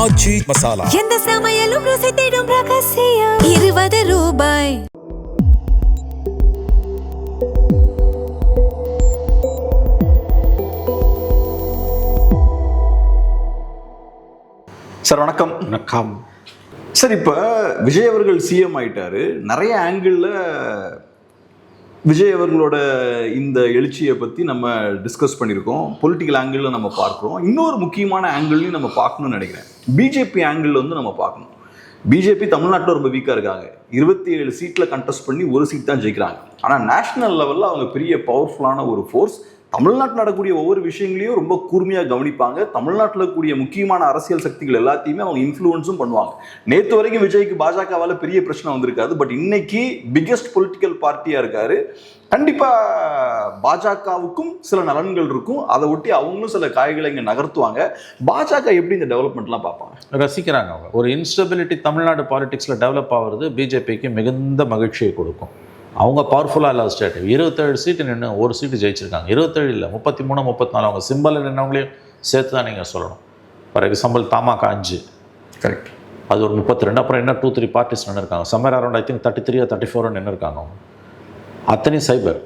ஆச்சி மசாலா. எந்த சமையலும் ருசி தேடும் ரகசியம். 20 ரூபாய். சார் வணக்கம். வணக்கம் சார், இப்போ விஜய் அவர்கள் சிஎம் ஆயிட்டாரு. நிறைய ஆங்கிளில் விஜய் அவர்களோட இந்த எழுச்சியை பற்றி நம்ம டிஸ்கஸ் பண்ணியிருக்கோம். பொலிட்டிக்கல் ஆங்கிளில் நம்ம பார்க்குறோம். இன்னொரு முக்கியமான ஆங்கிள்லையும் நம்ம பார்க்கணும்னு நினைக்கிறேன். பிஜேபி ஆங்கிளில் வந்து நம்ம பார்க்கணும். பிஜேபி தமிழ்நாட்டில் ரொம்ப வீக்காக இருக்காங்க. 27 சீட்டில் கண்டெஸ்ட் பண்ணி ஒரு சீட் தான் ஜெயிக்கிறாங்க. ஆனால் நேஷனல் லெவலில் அவங்க பெரிய பவர்ஃபுல்லான ஒரு ஃபோர்ஸ். தமிழ்நாட்டில் நடக்கக்கூடிய ஒவ்வொரு விஷயங்களையும் ரொம்ப கூர்மையாக கவனிப்பாங்க. தமிழ்நாட்டில் இருக்கக்கூடிய முக்கியமான அரசியல் சக்திகள் எல்லாத்தையுமே அவங்க இன்ஃப்ளூயன்ஸும் பண்ணுவாங்க. நேற்று வரைக்கும் விஜய்க்கு பாஜகவால் பெரிய பிரச்சனை வந்திருக்காது. பட் இன்னைக்கு பிக்கெஸ்ட் பொலிட்டிக்கல் பார்ட்டியாக இருக்காரு. கண்டிப்பாக பாஜகவுக்கும் சில நலன்கள் இருக்கும். அதை ஒட்டி அவங்களும் சில காய்களை இங்கே நகர்த்துவாங்க. பாஜக எப்படி இந்த டெவலப்மெண்ட்லாம் பார்ப்பாங்க? ரசிக்கிறாங்க. அவங்க ஒரு இன்ஸ்டபிலிட்டி தமிழ்நாடு பாலிடிக்ஸில் டெவலப் ஆகிறது பிஜேபிக்கு மிகுந்த மகிழ்ச்சியை கொடுக்கும். அவங்க பவர்ஃபுல்லாக இல்லாத ஸ்டேட். 27 சீட்டு நின்று ஒரு சீட்டு ஜெயிச்சிருக்காங்க. 27 இல்லை, 33 34. அவங்க சிம்பிளில் நின்றவங்களையும் சேர்த்து தான் நீங்கள் சொல்லணும். ஃபார் எக்ஸாம்பிள் தமாக 5, கரெக்ட், அது ஒரு 32. அப்புறம் என்ன 2-3 பார்ட்டிஸ் நின்று இருக்காங்க. Summer around I think 33 or 34 நின்று இருக்காங்க. அவங்க அத்தனையும் சைபர்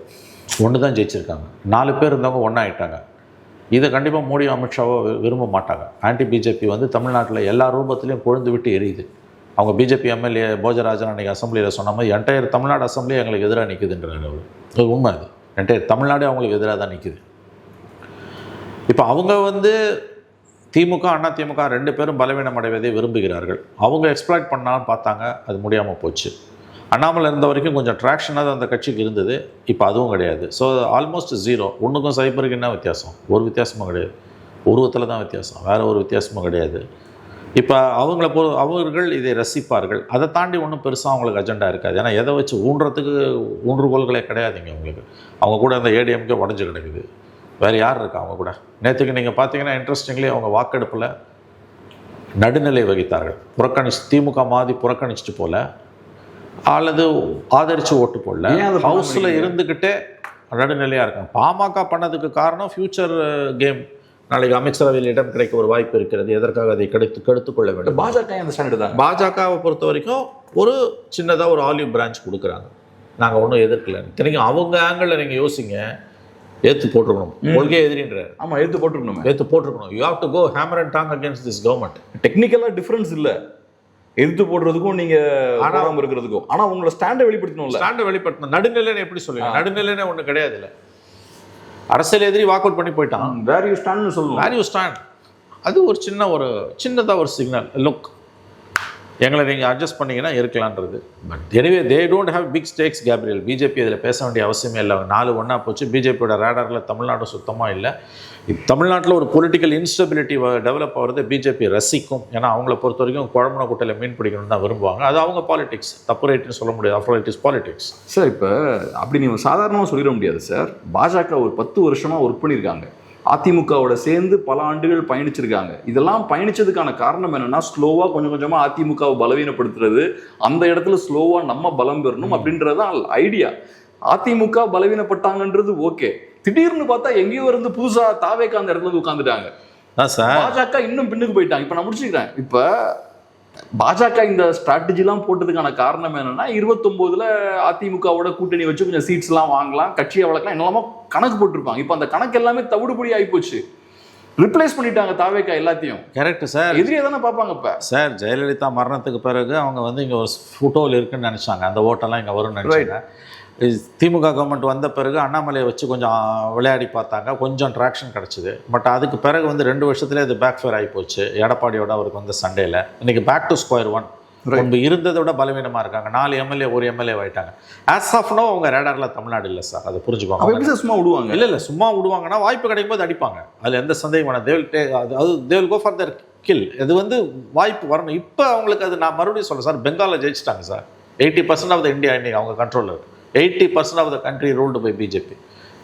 ஒன்று தான் ஜெயிச்சிருக்காங்க. 4 பேர் இருந்தவங்க ஒன்றா ஆகிட்டாங்க. இதை கண்டிப்பாக மோடி அமித்ஷாவோ விரும்ப மாட்டாங்க. ஆன்டி பிஜேபி வந்து தமிழ்நாட்டில் எல்லா ரூபத்திலையும் கொழுந்து விட்டு எரியுது. அவங்க பிஜேபி எம்எல்ஏ போஜராஜன் அன்றைக்கி அசம்பிளியில் சொன்ன மாதிரி என்டையர் தமிழ்நாடு அசம்பிளி எங்களுக்கு எதிராக நிற்குதுன்றாங்க. அது உண்மை. அது என்டையர் தமிழ்நாடே அவங்களுக்கு எதிராக தான் நிற்குது. இப்போ அவங்க வந்து திமுக அண்ணா திமுக 2 பேரும் பலவீனம் அடைவதை விரும்புகிறார்கள். அவங்க எக்ஸ்ப்ளாய்ட் பண்ணாலும் பார்த்தாங்க, அது முடியாமல் போச்சு. அண்ணாமலை இருந்த வரைக்கும் கொஞ்சம் ட்ராக்ஷனாக அந்த கட்சிக்கு இருந்தது. இப்போ அதுவும் கிடையாது. So almost 0. ஒன்றுக்கும் சைபருக்கு என்ன வித்தியாசம்? ஒரு வித்தியாசமும் கிடையாது. உருவத்தில் தான் வித்தியாசம், வேறு ஒரு வித்தியாசமும் கிடையாது. இப்போ அவர்கள் இதை ரசிப்பார்கள். அதை தாண்டி ஒன்றும் பெருசாக அவங்களுக்கு அஜெண்டா இருக்காது. ஏன்னா எதை வச்சு ஊன்றதுக்கு ஊன்றுகோள்களே கிடையாதுங்க அவங்களுக்கு. அவங்க கூட அந்த ஏடிஎம்கே உடஞ்சி கிடக்குது. வேறு யார் இருக்கா அவங்க கூட? நேற்றுக்கு நீங்கள் பார்த்தீங்கன்னா இன்ட்ரெஸ்டிங்லி அவங்க வாக்கெடுப்பில் நடுநிலை வகித்தார்கள். திமுக மாதிரி புறக்கணிச்சிட்டு போல, அல்லது ஆதரித்து ஓட்டு போடல, ஹவுஸில் இருந்துக்கிட்டே நடுநிலையாக இருக்காங்க. பாமக பண்ணதுக்கு காரணம் ஃபியூச்சர் கேம். நாளைக்கு அமைச்சரவையில் இடம் கிடைக்க ஒரு வாய்ப்பு இருக்கிறது. எதற்காக அதை கெடுத்துக்கொள்ள வேண்டும்? பாஜக அந்த ஸ்டாண்டர்ட் தான். பாஜகவை பொறுத்த வரைக்கும் ஒரு சின்னதாக ஒரு ஆலிவ் பிரான்ச் கொடுக்குறாங்க. நாங்கள் ஒன்றும் எதிர்க்கல. இத்தனைக்கும் அவங்க ஆங்கிளில் நீங்கள் யோசிங்க. ஏற்று போட்டிருக்கணும். கொள்கை எதிரின்றார். ஆமாம், ஏற்று போட்டிருக்கணும். You have to go hammer and tongs against this government. டெக்னிக்கலாக டிஃப்ரென்ஸ் இல்லை எதிர்த்து போடுறதுக்கும் நீங்கள் ஆடாமல் இருக்கிறதுக்கும். ஆனால் உங்களோட ஸ்டாண்டை வெளிப்படுத்தணும். நடுநிலைன்னு எப்படி சொல்லுங்க? நடுநிலைன்னு ஒன்று கிடையாது. இல்லை, அரசியல் எதிரி வாக் அவுட் பண்ணி போயிட்டான். வேர் யூ ஸ்டாண்ட்னு சொல்லுவோம். வேர் யூ ஸ்டாண்ட், அது ஒரு சின்னதாக ஒரு சிக்னல். லுக், எங்களை நீங்கள் அட்ஜஸ்ட் பண்ணிங்கன்னா இருக்கலான்றது. But anyway they don't have big stakes. Gabriel, BJP அதில் பேச வேண்டிய அவசியமே இல்லை. 4 ஒன்றா போச்சு. பிஜேபியோட ரேடாரில் தமிழ்நாடு சுத்தமாக இல்லை. தமிழ்நாட்டில் ஒரு பொலிட்டிக்கல் இன்ஸ்டபிலிட்டி டெவலப் ஆகிறது பிஜேபி ரசிக்கும். ஏன்னா அவங்கள பொறுத்த வரைக்கும் குழம்புன குட்டையில் மீன் பிடிக்கணும்னு தான் விரும்புவாங்க. அது அவங்க பாலிடிக்ஸ். தப்பு ரைட்டுன்னு சொல்ல முடியாது. After it is politics. Sir, இப்போ அப்படி நீங்கள் சாதாரணமாக சொல்லிட முடியாது சார். பாஜக ஒரு 10 வருஷமாக ஒர்க் பண்ணியிருக்காங்க. அதிமுகவோட சேர்ந்து பல ஆண்டுகள் பயணிச்சிருக்காங்க. இதெல்லாம் பயணிச்சதுக்கான காரணம் என்னன்னா, ஸ்லோவாக கொஞ்சம் கொஞ்சமாக அதிமுகவை பலவீனப்படுத்துறது, அந்த இடத்துல ஸ்லோவாக நம்ம பலம் பெறணும் அப்படின்றது தான் ஐடியா. அதிமுக பலவீனப்பட்டாங்கன்றது ஓகே. திடீர்னு பார்த்தா எங்கேயோ இருந்து புதுசா தாவேக்கா அந்த இடத்துல உட்காந்துட்டாங்க. பாஜக இன்னும் பின்னுக்கு போயிட்டாங்க. இப்ப நான் முடிச்சுக்கிறேன். இப்ப பாஜக இந்த ஸ்ட்ராட்டஜிலாம் போட்டதுக்கான காரணம் என்னன்னா, 29ல் அதிமுகவோட கூட்டணி வச்சு கொஞ்சம் சீட்ஸ் எல்லாம் வாங்கலாம், கட்சியை வளர்க்கலாம், என்னெல்லாமோ கணக்கு போட்டிருப்பாங்க. இப்ப அந்த கணக்கு எல்லாமே தவிடுபடி ஆகி போச்சு. ரிப்ளேஸ் பண்ணிட்டாங்க தாவேக்கா எல்லாத்தையும். Correct sir. எதிரியே தானே பார்ப்பாங்க. இப்ப சார், ஜெயலலிதா மரணத்துக்கு பிறகு அவங்க வந்து இங்கே ஒரு ஃபோட்டோவில் இருக்குன்னு நினச்சாங்க. அந்த ஓட்டெல்லாம் இங்கே வரும்னு நினச்சாங்க. திமுக கவர்மெண்ட் வந்த பிறகு அண்ணாமலையை வச்சு கொஞ்சம் விளையாடி பார்த்தாங்க. கொஞ்சம் ட்ராக்ஷன் கிடச்சிது. பட் அதுக்கு பிறகு வந்து 2 வருஷத்துலேயே அது பேக் ஃபேர் ஆகி போச்சு. எடப்பாடியோட அவருக்கு வந்து சண்டேல இன்றைக்கி பேக் டு ஸ்கொயர் 1. ரொம்ப இருந்ததை விட பலவீனமாக இருக்காங்க. 4 எம்எல்ஏ 1 எம்எல்ஏ ஆகிட்டாங்க. ஆஸ் ஆஃப் நோ அவங்க ரேடாரில் தமிழ்நாடு இல்லை சார். அதை புரிஞ்சுக்கோங்க. சும்மா விடுவாங்க? இல்லை, சும்மா விடுவாங்கன்னா வாய்ப்பு கிடைக்கும் போது அடிப்பாங்க. அதில் எந்த சந்தேகமான they will go for the kill. இது வந்து வாய்ப்பு வரணும். இப்போ அவங்களுக்கு அது நான் மறுபடியும் சொல்கிறேன் சார். பெங்காலில் ஜெயிச்சிட்டாங்க சார். 80% ஆஃப் த இந்தியா இன்னைக்கு அவங்க கண்ட்ரோலில் இருக்குது. 80% of the country ruled by BJP.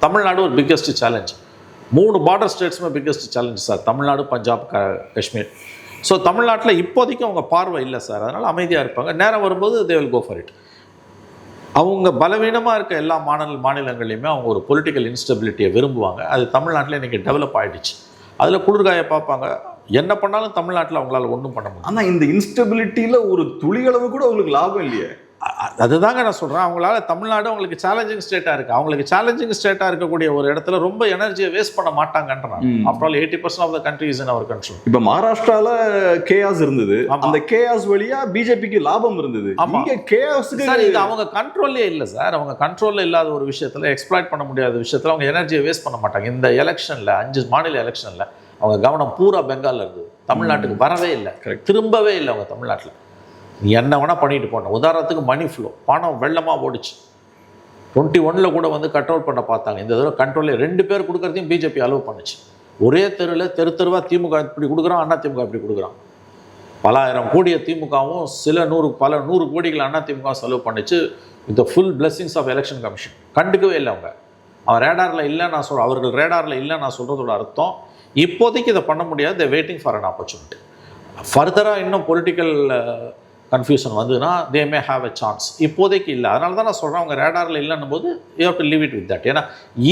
Tamil Nadu ஒரு பிக்கெஸ்ட் சேலஞ்ச். 3 பார்டர் ஸ்டேட்ஸுமே biggest challenge sir. Tamil Nadu, Punjab, Kashmir. So தமிழ்நாட்டில் இப்போதைக்கு அவங்க பார்வை இல்லை சார். அதனால் அமைதியாக இருப்பாங்க. நேரம் வரும்போது they will go for it. அவங்க பலவீனமாக இருக்க எல்லா மாநிலங்கள்லையுமே அவங்க ஒரு பொலிட்டிக்கல் இன்ஸ்டபிலிட்டியை விரும்புவாங்க. அது தமிழ்நாட்டில் இன்றைக்கி டெவலப் ஆகிடுச்சு. அதில் குளிர்காய பார்ப்பாங்க. என்ன பண்ணாலும் தமிழ்நாட்டில் அவங்களால ஒன்றும் பண்ண முடியும். ஆனா இந்த இன்ஸ்டபிலிட்டியில ஒரு துளியளவு கூட உங்களுக்கு லாபம் இல்லையே. அதுதாங்க நான் சொல்கிறேன். அவங்களால தமிழ்நாடு அவங்களுக்கு சேலஞ்சிங் ஸ்டேட்டாக இருக்குது. அவங்களுக்கு சேலஞ்சிங் ஸ்டேட்டாக இருக்கக்கூடிய ஒரு இடத்துல ரொம்ப எனர்ஜியை வேஸ்ட் பண்ண மாட்டாங்கன்றாங்க. After all 80% of the country is in our control. இப்போ மகாராஷ்டிரால கேஆஸ் இருந்தது, அந்த கேஆஸ் வழியா பிஜேபிக்கு லாபம் இருந்தது. இங்க கேஆஸ்க்கு சார் இது அவங்க கண்ட்ரோல்லே இல்லை சார். அவங்க கண்ட்ரோலில் இல்லாத ஒரு விஷயத்தில், எக்ஸ்ப்ளாய்ட் பண்ண முடியாத விஷயத்தில் அவங்க எனர்ஜியை வேஸ்ட் பண்ண மாட்டாங்க. இந்த எலெக்ஷனில் 5 மாநில எலெக்ஷனில் அவங்க கவனம் பூரா பெங்காலில் இருந்தது. தமிழ்நாட்டுக்கு வரவே இல்லை, திரும்பவே இல்லை அவங்க தமிழ்நாட்டில். என்ன வேணால் பண்ணிட்டு போனோம். உதாரணத்துக்கு மணி ஃப்ளோ, பணம் வெள்ளமாக ஓடிச்சு. 21 கூட வந்து கண்ட்ரோல் பண்ண பார்த்தாங்க. இந்த தடவை கண்ட்ரோலே 2 பேர் கொடுக்குறதையும் பிஜேபி அலோவ் பண்ணுச்சு. ஒரே தெருவில் தெருவாக திமுக இப்படி கொடுக்குறான், அண்ணா திமுக இப்படி கொடுக்குறான். பல ஆயிரம் கோடியை திமுகவும் பல நூறு கோடிகள் அண்ணா திமுக செலவு பண்ணிச்சு. With full blessings of election commission. கண்டுக்கவே இல்லை அவங்க. அவன் ரேடாரில் இல்லை நான் சொல்கிறேன், அவர்கள் ரேடாரில் இல்லை நான் சொல்கிறதோட அர்த்தம் இப்போதைக்கு இதை பண்ண முடியாது. த வெயிட்டிங் ஃபார் அன் ஆப்பர்ச்சுனிட்டி. ஃபர்தராக இன்னும் பொலிட்டிக்கல் கன்ஃபியூஷன் வந்துன்னா தே மே ஹாவ் எ சான்ஸ். இப்போதைக்கு இல்லை. அதனால தான் நான் சொல்கிறேன், அவங்க ரேடாரில் இல்லைன்னும் போது you have to leave it with that. ஏன்னா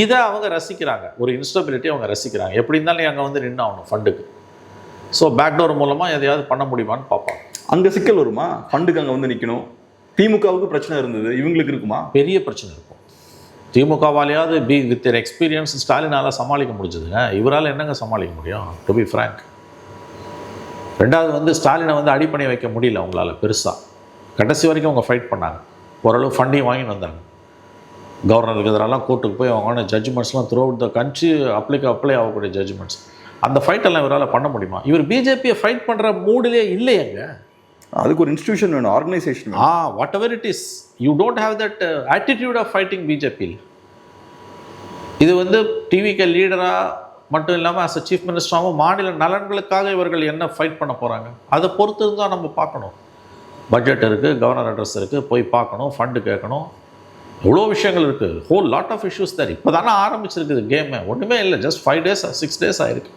இதை அவங்க ரசிக்கிறாங்க, ஒரு இன்ஸ்டபிலிட்டி அவங்க ரசிக்கிறாங்க. எப்படி இருந்தாலும் அங்கே வந்து நின்று ஆகணும் ஃபண்டுக்கு. ஸோ பேக்டோர் மூலமாக எதையாவது பண்ண முடியுமான்னு பார்ப்பாங்க. அங்கே சிக்கல் வருமா? ஃபண்டுக்கு அங்கே வந்து நிற்கணும். திமுகவுக்கு பிரச்சனை இருந்தது, இவங்களுக்கு இருக்குமா? பெரிய பிரச்சனை இருக்கும். திமுகவாலையாவது வித் எக்ஸ்பீரியன்ஸ் ஸ்டாலினால் சமாளிக்க முடிஞ்சதுங்க. இவரால் என்னங்க சமாளிக்க முடியும்? To be frank. ரெண்டாவது வந்து ஸ்டாலினை வந்து அடிப்பணி வைக்க முடியல அவங்களால பெருசாக. கடைசி வரைக்கும் அவங்க ஃபைட் பண்ணாங்க. ஓரளவு ஃபண்டையும் வாங்கிட்டு வந்தாங்க. கவர்னருக்கு எதிரெல்லாம் கோர்ட்டுக்கு போய் அவங்க ஜட்ஜ்மெண்ட்ஸ்லாம் throughout the country apply ஆகக்கூடிய ஜட்ஜ்மெண்ட்ஸ். அந்த ஃபைட்டெல்லாம் இவரால் பண்ண முடியுமா? இவர் பிஜேபியை ஃபைட் பண்ணுற மூடிலே இல்லையங்க. அதுக்கு ஒரு இன்ஸ்டிடியூஷன் வேணும், organisation. Whatever it is, you don't have that attitude of fighting BJP. இது வந்து டிவிக்கு லீடராக மட்டும் இல்லாமல் அஸ் அ சீஃப் மினிஸ்டராகவும் மாநில நலன்களுக்காக இவர்கள் என்ன ஃபைட் பண்ண போகிறாங்க அதை பொறுத்து இருந்தால் நம்ம பார்க்கணும். பட்ஜெட் இருக்குது, கவர்னர் அட்ரஸ் இருக்குது, போய் பார்க்கணும், ஃபண்டு கேட்கணும், எவ்வளோ விஷயங்கள் இருக்குது. ஹோல் லாட் ஆஃப் இஷ்யூஸ் தான். இப்போ தானே ஆரம்பிச்சிருக்குது கேமு, ஒன்றுமே இல்லை. ஜஸ்ட் 5 days 6 days ஆயிருக்கு.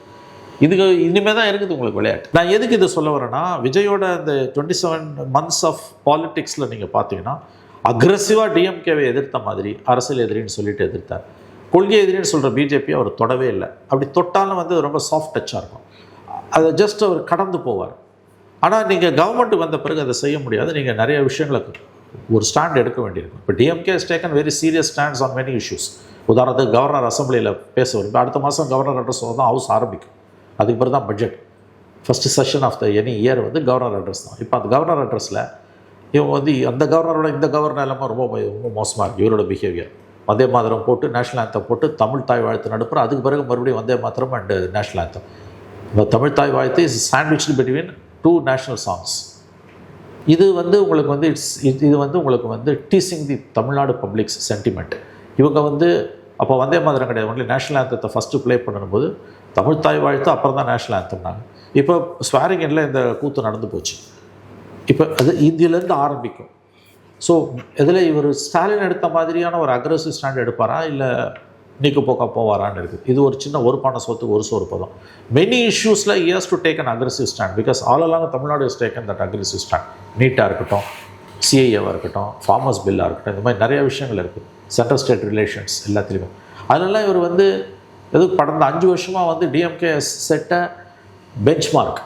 இதுக்கு இனிமேல் தான் இருக்குது உங்களுக்கு விளையாட்டு. நான் எதுக்கு இதை சொல்ல வரேன்னா, விஜயோட இந்த 27 months ஆஃப் பாலிட்டிக்ஸில் நீங்கள் பார்த்தீங்கன்னா அக்ரெசிவாக டிஎம்கேவை எதிர்த்த மாதிரி அரசியல் எதிரின்னு சொல்லிட்டு எதிர்த்தார். கொள்கை எதிரின்னு சொல்கிற பிஜேபி அவர் தொடவே இல்லை. அப்படி தொட்டாலும் வந்து ரொம்ப சாஃப்ட் டச்சாக இருக்கும். அதை ஜஸ்ட் அவர் கடந்து போவார். ஆனால் நீங்கள் கவர்மெண்ட் வந்த பிறகு அதை செய்ய முடியாது. நீங்கள் நிறைய விஷயங்களுக்கு ஒரு ஸ்டாண்ட் எடுக்க வேண்டியிருக்கும். இப்போ DMK has taken very serious stands on many issues. உதாரணத்துக்கு கவர்னர் அசம்பிளியில் பேச வரும். அடுத்த மாதம் கவர்னர் அட்ரஸ் தான் ஹவுஸ் ஆரம்பிக்கும். அதுக்கு பிறகு தான் budget. First session of the any year வந்து கவர்னர் அட்ரஸ் தான். இப்போ அந்த கவர்னர் அட்ரஸில் இவங்க வந்து அந்த கவர்னரோட இந்த கவர்னர் எல்லாமே ரொம்ப மோசமாக இருக்குது. இவரோட பிஹேவியர். வந்தே மாதரம் போட்டு, நேஷ்னல் ஆந்தம் போட்டு, தமிழ் தாய் வாழ்த்து நடுப்புற. அதுக்கு பிறகு மறுபடியும் Vande Mataram and national anthem. இந்த தமிழ் தாய் வாழ்த்து இஸ் சாண்ட்விச்டு பிட்வீன் 2 நேஷ்னல் சாங்ஸ். இது வந்து உங்களுக்கு வந்து இது வந்து உங்களுக்கு வந்து டீசிங் தி தமிழ்நாடு பப்ளிக்ஸ் சென்டிமெண்ட். இவங்க வந்து அப்போ வந்தே மாதரம் கிடையாது, ஒன்லி நேஷ்னல் ஆந்தத்தை ஃபஸ்ட்டு ப்ளே பண்ணும்போது தமிழ் தாய் வாழ்த்து, அப்புறம் தான் நேஷ்னல் ஆந்தம்னாங்க. இப்போ ஸ்வாரிங்கனில் இந்த கூத்து நடந்து போச்சு. இப்போ அது இதிலேருந்து ஆரம்பிக்கும். ஸோ இதில் இவர் ஸ்டாலின் எடுத்த மாதிரியான ஒரு அக்ரெசிவ் ஸ்டாண்ட் எடுப்பாரா, இல்லை நீக்கு போக்கா போவாரான்னு இருக்குது. இது ஒரு சின்ன ஒரு பானை சோத்துக்கு ஒரு சோறு பதம். மெனி இஷ்யூஸில் he has to take an aggressive stand because all along Tamil Nadu has taken that aggressive stand. நீட்டாக இருக்கட்டும், சிஐஏவாக இருக்கட்டும், ஃபார்மர்ஸ் பில்லாக இருக்கட்டும், இந்த மாதிரி நிறைய விஷயங்கள் இருக்குது. சென்ட்ரல் ஸ்டேட் ரிலேஷன்ஸ் எல்லாத்துலேயுமே. அதெல்லாம் இவர் வந்து எதுவும் கடந்த 5 வருஷமாக வந்து டிஎம்கே செட்ட benchmark.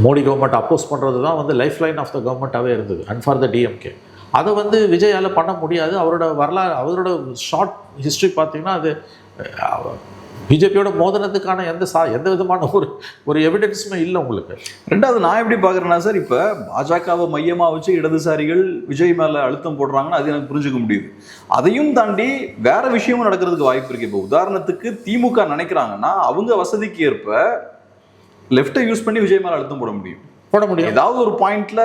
Modi government oppose பண்ணுறது தான் வந்து லைஃப் லைன் ஆஃப் த கவர்மெண்ட்டாகவே இருந்தது அண்ட் ஃபார் த டிஎம்கே. அதை வந்து விஜயால் பண்ண முடியாது. அவரோட வரலாறு, அவரோட ஷார்ட் ஹிஸ்ட்ரி பார்த்திங்கன்னா அது பிஜேபியோட மோதனத்துக்கான எந்த விதமான ஒரு எவிடன்ஸுமே இல்லை உங்களுக்கு. ரெண்டாவது நான் எப்படி பார்க்குறேன்னா சார், இப்போ பாஜகவை மையமாக வச்சு இடதுசாரிகள் விஜய் மேலே அழுத்தம் போடுறாங்கன்னா அது எனக்கு புரிஞ்சுக்க முடியுது. அதையும் தாண்டி வேற விஷயமும் நடக்கிறதுக்கு வாய்ப்பு இருக்குது. இப்போ உதாரணத்துக்கு திமுக நினைக்கிறாங்கன்னா அவங்க வசதிக்கு ஏற்ப லெஃப்ட்டை யூஸ் பண்ணி விஜய் மேலே அழுத்தம் போட முடியும். ஏதாவது ஒரு பாயிண்ட்ல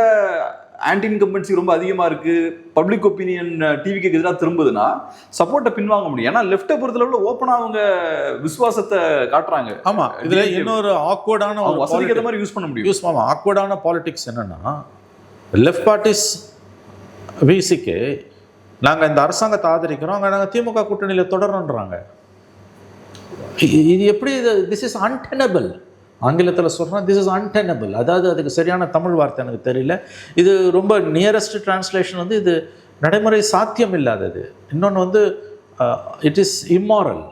ஆன்டி இன்கம்பன்சி ரொம்ப அதிகமாக இருக்குது, பப்ளிக் ஒப்பீனியன் டிவிக்கு எதிராக திரும்புதுன்னா சப்போர்ட்டை பின்வாங்க முடியும். ஏன்னா லெஃப்ட்டை பொறுத்தளவில் ஓப்பனாக அவங்க விசுவாசத்தை காட்டுறாங்க. ஆமாம், இதில் இன்னொரு ஆக்வர்டான ஒரு வசதிக்கு ஏற்ற மாதிரி யூஸ் பண்ண முடியும். ஆக்வர்டான பாலிடிக்ஸ் என்னென்னா, லெஃப்ட் பார்ட்டிஸ் விசிக்கு நாங்கள் இந்த அரசாங்கத்தை ஆதரிக்கிறோம், அங்கே நாங்கள் திமுக கூட்டணியில் தொடரணுன்றாங்க. இது எப்படி? This is untenable. ஆங்கிலத்தில் சொல்கிறேன், திஸ் இஸ் அன்டெனபிள். அதாவது அதுக்கு சரியான தமிழ் வார்த்தை எனக்கு தெரியல. இது ரொம்ப நியரஸ்ட் டிரான்ஸ்லேஷன் வந்து இது நடைமுறை சாத்தியம் இல்லாதது. இன்னொன்று வந்து இட் இஸ் இம்மாரல்.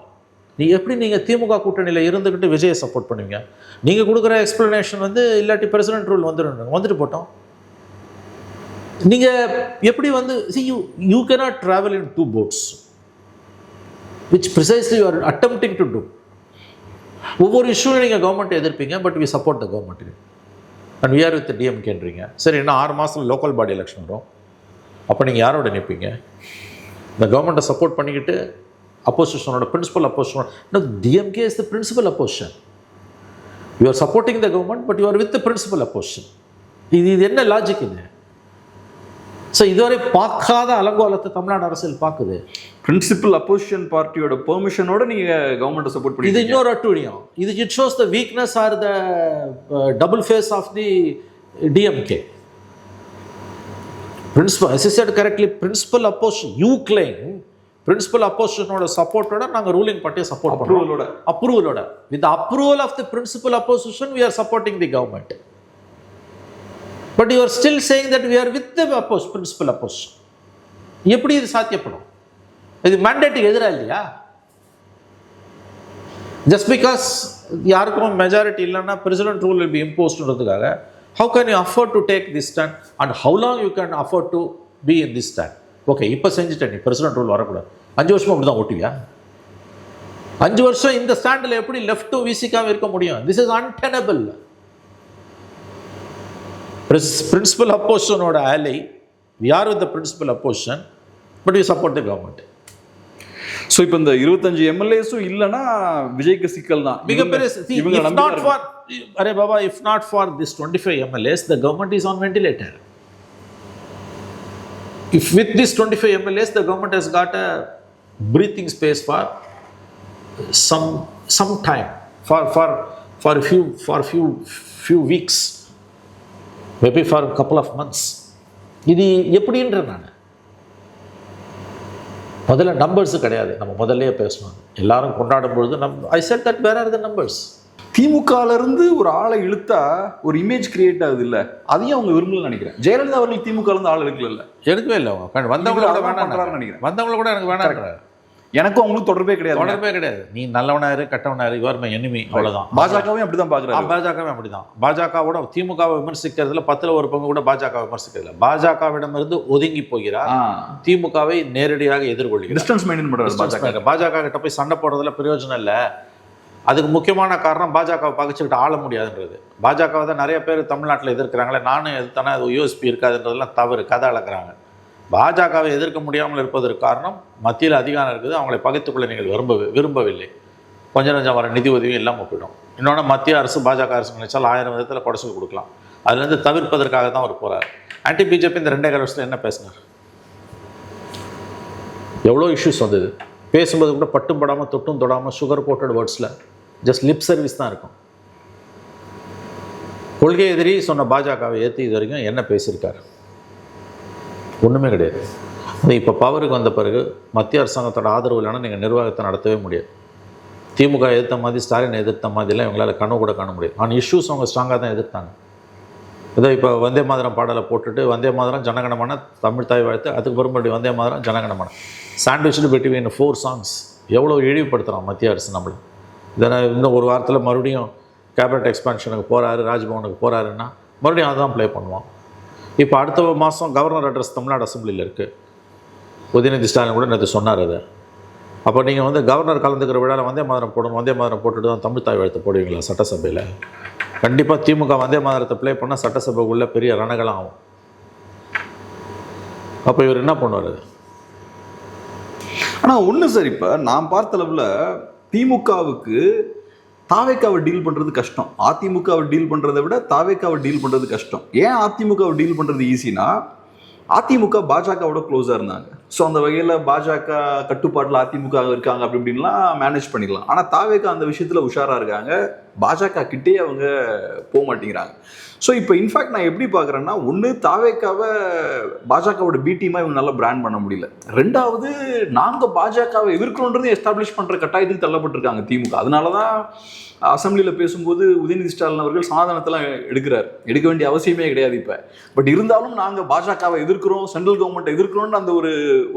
எப்படி நீங்கள் திமுக கூட்டணியில் இருந்துக்கிட்டு விஜயை சப்போர்ட் பண்ணுவீங்க? நீங்கள் கொடுக்குற எக்ஸ்பிளனேஷன் வந்து இல்லாட்டி பிரசிடென்ட் ரூல் வந்துட்டு போட்டோம். நீங்கள் எப்படி வந்து you cannot travel in two boats, which precisely you are attempting to do. ஒவ்வொரு இஷ்யூலையும் நீங்கள் கவர்மெண்ட்டை எதிர்ப்பீங்க, but we support the government and we are with டிஎம்கேன்றீங்க. சரி, இன்னும் 6 மாதத்தில் லோக்கல் பாடி எலெக்ஷன் வரும். அப்போ நீங்கள் யாரோட நிற்பீங்க? இந்த கவர்மெண்ட்டை சப்போர்ட் பண்ணிக்கிட்டு அப்போசிஷனோட principal opposition. DMK is the principal opposition. You are supporting the government, but you are with the principal opposition. இது என்ன லாஜிக் இது? ஸோ இதுவரை பார்க்காத அலங்கோலத்தை தமிழ்நாடு அரசியல் பார்க்குது. பிரின்சிபல் அப்போசிஷன் பார்ட்டியோட பெர்மிஷனோட நீங்கள் கவர்மெண்ட்டை சப்போர்ட் பண்ணி இது இன்னொரு அட்டுழியம். இது it shows the weakness or the double face of the DMK. Principal, as I said correctly, principal opposition you claim principal அப்போசிஷனோட சப்போர்ட்டோட நாங்கள் ரூலிங் பார்ட்டியை சப்போர்ட் பண்ணுறோம். அப்ரூவலோட with approval of the principal opposition we are supporting the government. But you are still saying that we are with the principal opposition. எப்படி இது சாத்தியப்படும்? இது மேண்டேட்டுக்கு எதிராக இல்லையா? ஜஸ்ட் பிகாஸ் யாருக்கும் மெஜாரிட்டி இல்லைன்னா பிரசிடென்ட் ரூல் வில் பி இம்போஸ்டுன்றதுக்காக how can you afford to take this stand and how long you can afford to be in this stand? Okay, இப்போ செஞ்சுட்டேன், நீ பிரசிடென்ட் ரூல் வரக்கூடாது. 5 வருஷம் அப்படி தான் ஓட்டுவியா? 5 வருஷம் இந்த ஸ்டாண்டில் எப்படி லெஃப்ட்டும் விசிக்காக இருக்க முடியும்? This is untenable. பிரின்சிபல் அப்போசிஷனோட ஆலை, we are with the principal opposition, but we support the government. So இப்போ இந்த 25 எம்எல்ஏஸும் இல்லைன்னா விஜய்க்கு சிக்கல் தான். மிகப்பெரிய if not for array Baba, if not for this 25 MLAs, the government is on ventilator. If with this 25 MLAs, the government has got a breathing space for some time, for a few weeks, maybe for a couple of months. இது எப்படின்ற நான் முதல்ல numbers கிடையாது, நம்ம முதல்லையே பேசணும். எல்லாரும் கொண்டாடும் பொழுது I said that where are the numbers. திமுகலேருந்து ஒரு ஆளை இழுத்தா ஒரு இமேஜ் கிரியேட் ஆகுது இல்லை, அதையும் அவங்க விரும்பலன்னு நினைக்கிறேன். ஜெயலலிதா அவர்கள் திமுகலேருந்து ஆள் எடுக்கல, எடுக்கவே இல்லை. அவங்க வந்தவங்களோட வேணாம் நினைக்கிறேன். வந்தவங்கள கூட எனக்கு வேணாம். எனக்கும் அவங்களுக்கு தொடர்பே கிடையாது. நீ நல்லவனா இரு, கட்டவனா இரு, யுவர் மை எனிமி, அவ்வளவுதான். பாஜகவையும் அப்படிதான் பாக்குறாங்க. பாஜகவே அப்படிதான். பாஜகவோட திமுகவை விமர்சிக்கிறதுல 10ல் 1 பங்கு கூட பாஜக விமர்சிக்கிறதுல. பாஜகவிடமிருந்து ஒதுங்கி போகிறார், திமுகவை நேரடியாக எதிர்கொள்கிறார். டிஸ்டன்ஸ் மெயின்டைன் பண்றாரு. பாஜக கிட்ட போய் சண்டை போடுறதுல பிரயோஜனம் இல்லை. அதுக்கு முக்கியமான காரணம் பாஜகவை பகிச்சுக்கிட்டு ஆள முடியாதுன்றது. பாஜகவை தான் நிறைய பேர் தமிழ்நாட்டில் எதிர்க்கிறாங்களே, நானும் எதிர்த்தானே அது யூஎஸ்பி இருக்காதுன்றதெல்லாம் தவறு, கதை அளக்குறாங்க. பாஜகவை எதிர்க்க முடியாமல் இருப்பதற்கு காரணம் மத்தியில் அதிகாரம் இருக்குது, அவங்களை பகைத்துக்குள்ள நீங்கள் விரும்பவில்லை. கொஞ்சம் வர நிதி உதவியும் இல்லாமல் போயிடும். இன்னொன்று, மத்திய அரசு பாஜக அரசு நினைச்சால் 1000 விதத்தில் கொடைசல் கொடுக்கலாம். அதுலேருந்து தவிர்ப்பதற்காக தான் அவர் போகிறார். ஆன்டி பிஜேபி இந்த 2.5 வருஷத்தில் என்ன பேசினார்? எவ்வளோ இஷ்யூஸ் வந்தது. பேசும்போது கூட பட்டும் படாமல் தொட்டும் தொடாமல் சுகர் கோட்டட் வேர்ட்ஸில் ஜஸ்ட் லிப் சர்வீஸ் தான் இருக்கும். கொள்கை எதிரி சொன்ன பாஜகவை ஏற்றி இது வரைக்கும் என்ன பேசியிருக்காரு? ஒன்றுமே கிடையாது. இப்போ பவருக்கு வந்த பிறகு மத்திய அரசாங்கத்தோட ஆதரவு இல்லைன்னா நீங்கள் நிர்வாகத்தை நடத்தவே முடியாது. திமுக எதிர்த்த மாதிரி, ஸ்டாலின் எதிர்த்த மாதிரிலாம் இவங்களால் கனவு கூட காண முடியாது. ஆனால் இஷ்யூஸ் அவங்க ஸ்ட்ராங்காக தான் எதிர்த்தாங்க. ஏதோ இப்போ வந்தே மாதிரம் பாடலை போட்டுட்டு வந்தே மாதிரம் ஜனகணமான தமிழ் தாய் வாழ்த்து, அதுக்கு மறுபடி வந்தே மாதிரம் ஜனகணமான சாண்ட்விச்சு பிட்வீன் 4 songs. எவ்வளோ இழிவுபடுத்துகிறோம் மத்திய அரசு நம்மளை. இதை இன்னும் ஒரு வாரத்தில் மறுபடியும் கேபினட் எக்ஸ்பான்ஷனுக்கு போகிறாரு, ராஜ்பவனுக்கு போகிறாருன்னா மறுபடியும் அதை தான் ப்ளே பண்ணுவோம். இப்போ அடுத்த மாதம் கவர்னர் அட்ரஸ் தமிழ்நாடு அசம்பிளியில் இருக்குது. உதயநிதி ஸ்டாலின் கூட நேற்று சொன்னார் அதை. அப்போ நீங்கள் வந்து கவர்னர் கலந்துக்கிற விழாவில் வந்தே மாதிரம் போடணும், வந்தே மாதிரம் போட்டுட்டு தான் தமிழ் தாய் வாழ்த்து போடுவீங்களா சட்டசபையில்? கண்டிப்பாக திமுக வந்தே மாதிரத்தை ப்ளே பண்ணால் சட்டசபைக்குள்ளே பெரிய ரணகலம் ஆகும். அப்போ இவர் என்ன பண்ணுவார்? ஆனால் ஒன்று சார், இப்போ நான் பார்த்த அளவில் திமுகவுக்கு தாவேக்காவை டீல் பண்ணுறது கஷ்டம். அதிமுகவை டீல் பண்ணுறதை விட தாவேக்காவை டீல் பண்ணுறது கஷ்டம். ஏன் அதிமுகவை டீல் பண்ணுறது ஈஸினா, அதிமுக பாஜகவோட க்ளோஸாக இருந்தாங்க. ஸோ அந்த வகையில் பாஜக கட்டுப்பாட்டில் அதிமுக இருக்காங்க அப்படி இப்படின்லாம் மேனேஜ் பண்ணிக்கலாம். ஆனால் தாவேக்கா அந்த விஷயத்தில் உஷாராக இருக்காங்க, பாஜக கிட்டே அவங்க போக மாட்டேங்கிறாங்க. ஸோ இப்போ இன்ஃபேக்ட் நான் எப்படி பார்க்குறேன்னா, ஒன்று தாவேக்காவை பாஜகவோட பி டீமாக இவங்க நல்லா பிராண்ட் பண்ண முடியல. 2வது, நாங்கள் பாஜகவை எதிர்க்கணுன்றது எஸ்டாப்ளிஷ் பண்ணுற கட்டாயத்துக்கு தள்ளப்பட்டிருக்காங்க திமுக. அதனால தான் அசம்பிளியில் பேசும்போது உதயநிதி ஸ்டாலின் அவர்கள் சமாதானத்தெல்லாம் எடுக்க வேண்டிய அவசியமே கிடையாது இப்போ. பட் இருந்தாலும் நாங்கள் பாஜகவை எதிர்க்கிறோம், சென்ட்ரல் கவர்மெண்ட்டை எதிர்க்கிறோம்னு அந்த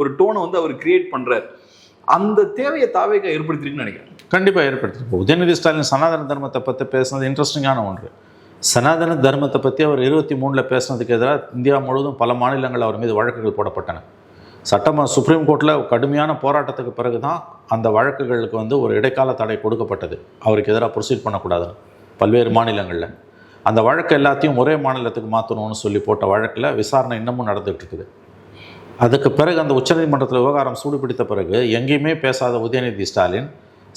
ஒரு டோனை வந்து அவர் கிரியேட் பண்ணுறார். அந்த தேவையை தாவேக்கா ஏற்படுத்திருக்குன்னு நினைக்கிறேன். கண்டிப்பாக ஏற்படுத்தி. உதயநிதி ஸ்டாலின் சனாதன தர்மத்தை பற்றி பேசுனது இன்ட்ரெஸ்டிங்கான ஒன்று. சனாதன தர்மத்தை பற்றி அவர் 23 பேசுனதுக்கு எதிராக இந்தியா முழுவதும் பல மாநிலங்கள் அவர் மீது வழக்குகள் போடப்பட்டன. சுப்ரீம் கோர்ட்டில் கடுமையான போராட்டத்துக்கு பிறகு தான் அந்த வழக்குகளுக்கு வந்து ஒரு இடைக்கால தடை கொடுக்கப்பட்டது. அவருக்கு எதிராக ப்ரொசீட் பண்ணக்கூடாதுன்னு பல்வேறு மாநிலங்களில். அந்த வழக்கு எல்லாத்தையும் ஒரே மாநிலத்துக்கு மாற்றணும்னு சொல்லி போட்ட வழக்கில் விசாரணை இன்னமும் நடந்துகிட்டு இருக்குது. அதுக்கு பிறகு அந்த உச்சநீதிமன்றத்தில் விவகாரம் சூடுபிடித்த பிறகு எங்கேயுமே பேசாத உதயநிதி ஸ்டாலின்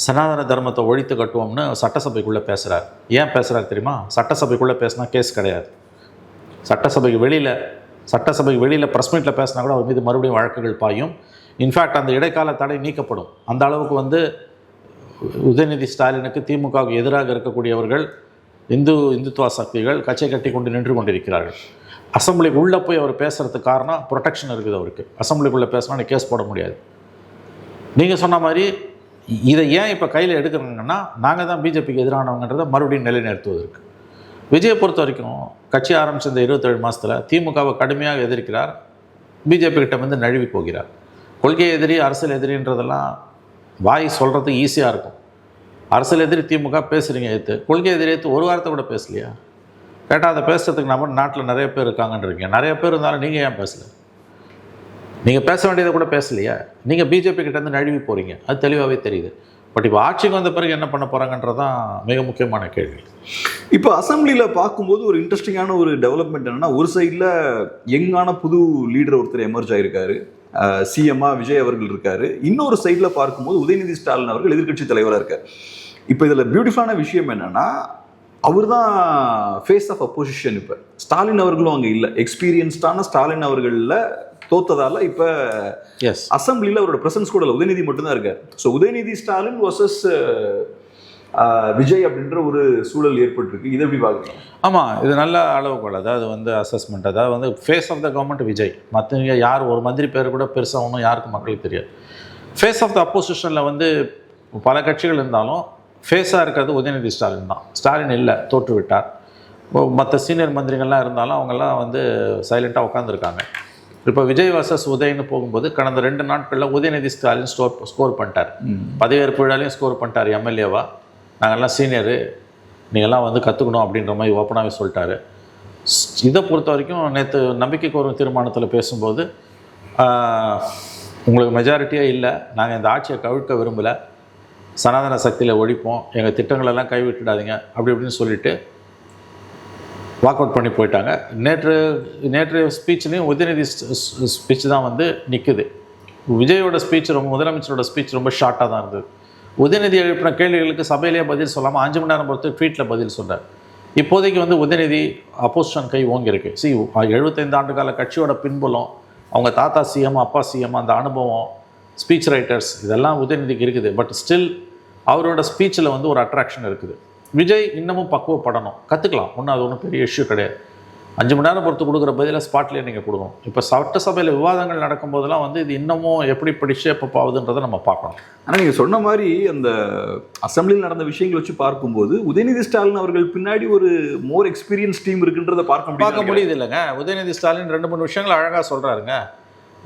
சனாதன தர்மத்தை ஒழித்து கட்டுவோம்னு சட்டசபைக்குள்ளே பேசுகிறார். ஏன் பேசுகிறார் தெரியுமா? சட்டசபைக்குள்ளே பேசினா கேஸ் கிடையாது. சட்டசபைக்கு வெளியில் ப்ரெஸ் மீட்டில் பேசினா கூட அவர் மீது மறுபடியும் வழக்குகள் பாயும். இன்ஃபேக்ட் அந்த இடைக்கால தடை நீக்கப்படும். அந்த அளவுக்கு வந்து உதயநிதி ஸ்டாலினுக்கு திமுகவுக்கு எதிராக இருக்கக்கூடியவர்கள் இந்துத்துவ சக்திகள் கச்சை கட்டி கொண்டு நின்று கொண்டிருக்கிறார்கள். அசம்பிளிக்கு உள்ளே போய் அவர் பேசுகிறதுக்கு காரணம் ப்ரொடெக்ஷன் இருக்குது அவருக்கு. அசம்பிளிக்குள்ளே பேசினா கேஸ் போட முடியாது. நீங்கள் சொன்ன மாதிரி இதை ஏன் இப்போ கையில் எடுக்கிறாங்கன்னா நாங்கள் தான் பிஜேபிக்கு எதிரானவங்கன்றதை மறுபடியும் நிலைநிறுத்துவதற்கு. விஜயை பொறுத்த வரைக்கும் கட்சி ஆரம்பித்த இந்த 27 மாதத்தில் திமுகவை கடுமையாக எதிர்க்கிறார். பிஜேபி கிட்ட வந்து நழுவி போகிறார். கொள்கை எதிரி அரசியல் எதிரின்றதெல்லாம் வாய் சொல்கிறது ஈஸியாக இருக்கும். அரசியல் எதிரி திமுக பேசுகிறீங்க ஏற்று, கொள்கை எதிரி ஏற்று ஒரு வாரத்தை கூட பேசலையா? கேட்டால் அதை பேசுறதுக்கு நம்ம நாட்டில் நிறைய பேர் இருக்காங்கன்றீங்க. நிறைய பேர் இருந்தாலும் நீங்கள் ஏன் பேசலை? நீங்கள் பேச வேண்டியதை கூட பேசலையா? நீங்கள் பிஜேபி கிட்டேருந்து நழுவி போகிறீங்க. அது தெளிவாகவே தெரியுது. பட் இப்போ ஆட்சிக்கு வந்த பிறகு என்ன பண்ண போகிறாங்கன்றதான் மிக முக்கியமான கேள்வி. இப்போ அசம்பிளியில் பார்க்கும்போது ஒரு இன்ட்ரெஸ்டிங்கான ஒரு டெவலப்மெண்ட் என்னென்னா, ஒரு சைடில் யங்கான புது லீடர் ஒருத்தர் எமர்ஜ் ஆகிருக்காரு, சிஎம்மா விஜய் அவர்கள் இருக்காரு. இன்னொரு சைடில் பார்க்கும்போது உதயநிதி ஸ்டாலின் அவர்கள் எதிர்க்கட்சி தலைவராக இருக்கார். இப்போ இதில் பியூட்டிஃபுல்லான விஷயம் என்னென்னா, அவர் தான் ஃபேஸ் ஆஃப் அப்போசிஷன். இப்போ ஸ்டாலின் அவர்களும் அங்கே இல்லை. எக்ஸ்பீரியன்ஸ்டான ஸ்டாலின் அவர்களில் தோத்ததால இப்போ அசம்பிளியில் அவரோட பிரசன்ஸ் கூட இல்லை, உதயநிதி மட்டும்தான் இருக்கார். ஸோ உதயநிதி ஸ்டாலின் வர்சஸ் விஜய் அப்படின்ற ஒரு சூழல் ஏற்பட்டிருக்கு. இதை எப்படி பார்க்குறீங்க? ஆமாம், இது நல்ல அளவுகோல். அதாவது வந்து அசஸ்மெண்ட், அதாவது வந்து face of the government Vijay. மற்றவங்க யார் ஒரு மந்திரி பேர் கூட பெருசாக ஒன்றும் யாருக்கும் மக்களுக்கு தெரியாது. ஃபேஸ் ஆஃப் த அப்போசிஷனில் வந்து பல கட்சிகள் இருந்தாலும் ஃபேஸாக இருக்கிறது உதயநிதி ஸ்டாலின் தான். ஸ்டாலின் இல்லை, தோற்று விட்டார். மற்ற சீனியர் மந்திரிகள்லாம் இருந்தாலும் அவங்கெல்லாம் வந்து சைலண்ட்டாக உட்காந்துருக்காங்க. இப்போ விஜய் வர்சஸ் உதயன்னு போகும்போது கடந்த 2 நாட்களில் உதயநிதி ஸ்டாலின் ஸ்கோர் பண்ணிட்டார். பதவியேற்பு விழாலையும் ஸ்கோர் பண்ணிட்டார். எம்எல்ஏவா நாங்கள்லாம் சீனியரு, நீங்கள்லாம் வந்து கற்றுக்கணும் அப்படின்ற மாதிரி ஓப்பனாகவே சொல்லிட்டாரு. இதை பொறுத்த வரைக்கும் நேற்று நம்பிக்கைக்கு ஒரு தீர்மானத்தில் பேசும்போது உங்களுக்கு மெஜாரிட்டியே இல்லை, நாங்கள் இந்த ஆட்சியை கவிழ்க்க விரும்பலை, சனாதன சக்தியில் ஒழிப்போம், எங்கள் திட்டங்களெல்லாம் கைவிட்டுடாதீங்க அப்படி இப்படின்னு சொல்லிட்டு வாக் அவுட் பண்ணி போயிட்டாங்க. நேற்று ஸ்பீச்லேயும் உதயநிதி ஸ்பீச் தான் வந்து நிற்குது. விஜயோட ஸ்பீச் முதலமைச்சரோட ஸ்பீச் ரொம்ப ஷார்ட்டாக தான் இருந்தது. உதயநிதி எழுப்பின கேள்விகளுக்கு சபையிலேயே பதில் சொல்லாமல் 5 மணி நேரம் பொறுத்து ட்வீட்டில் பதில் சொன்னார். இப்போதைக்கு வந்து உதயநிதி அப்போசிஷன் கை ஓங்கியிருக்கு. 75 ஆண்டு கால கட்சியோட பின்புலம், அவங்க தாத்தா சிஎம் அப்பா சிஎம், அந்த அனுபவம், ஸ்பீச் ரைட்டர்ஸ், இதெல்லாம் உதயநிதிக்கு இருக்குது. பட் ஸ்டில் அவரோட ஸ்பீச்சில் வந்து ஒரு அட்ராக்ஷன் இருக்குது. விஜய் இன்னமும் பக்குவப்படணும், கற்றுக்கலாம். அது ஒன்றும் பெரிய இஷ்யூ கிடையாது. 5 மணி நேரம் பொறுத்து கொடுக்குற பதிலாக ஸ்பாட்லேயே நீங்கள் கொடுக்கணும். இப்போ சட்டசபையில் விவாதங்கள் நடக்கும்போதெல்லாம் வந்து இது இன்னமும் எப்படி ஷேப் ஆகுதுன்றதை நம்ம பார்க்கணும். ஆனால் நீங்கள் சொன்ன மாதிரி அந்த அசம்பிளியில் நடந்த விஷயங்கள் வச்சு பார்க்கும்போது உதயநிதி ஸ்டாலின் அவர்கள் பின்னாடி ஒரு மோர் எக்ஸ்பீரியன்ஸ் டீம் இருக்குன்றதை பார்க்க முடியுது இல்லைங்க. உதயநிதி ஸ்டாலின் 2-3 விஷயங்கள் அழகாக சொல்கிறாருங்க.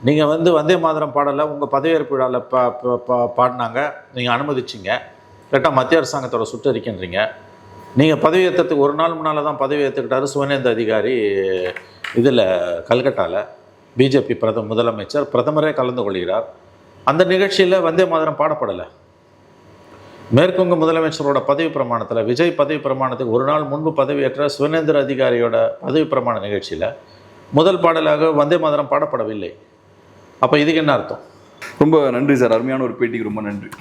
நீங்கள் வந்து வந்தே மாதரம் பாடலை உங்கள் பதவியேற்பு விழாவில் பாடினாங்க, நீங்கள் அனுமதிச்சிங்க. கேட்டால் மத்திய அரசாங்கத்தோட சுற்றறிக்கைன்றீங்க. நீங்கள் பதவி ஏற்றத்துக்கு ஒரு நாள் முன்னால் தான் பதவி ஏற்றுக்கிட்டாரு சுவனேந்த அதிகாரி இதில் கல்கட்டாவில். பிஜேபி முதலமைச்சர் பிரதமரே கலந்து கொள்கிறார். அந்த நிகழ்ச்சியில் வந்தே மாதரம் பாடப்படலை. மேற்குவங்க முதலமைச்சரோட பதவி பிரமாணத்தில், விஜய் பதவி பிரமாணத்துக்கு ஒரு நாள் முன்பு பதவியேற்ற சுவனேந்திர அதிகாரியோட பதவி பிரமாண நிகழ்ச்சியில் முதல் பாடலாக வந்தே மாதரம் பாடப்படவில்லை. அப்போ இதுக்கு என்ன அர்த்தம்? ரொம்ப நன்றி சார், அருமையான ஒரு பேட்டிக்கு ரொம்ப நன்றி.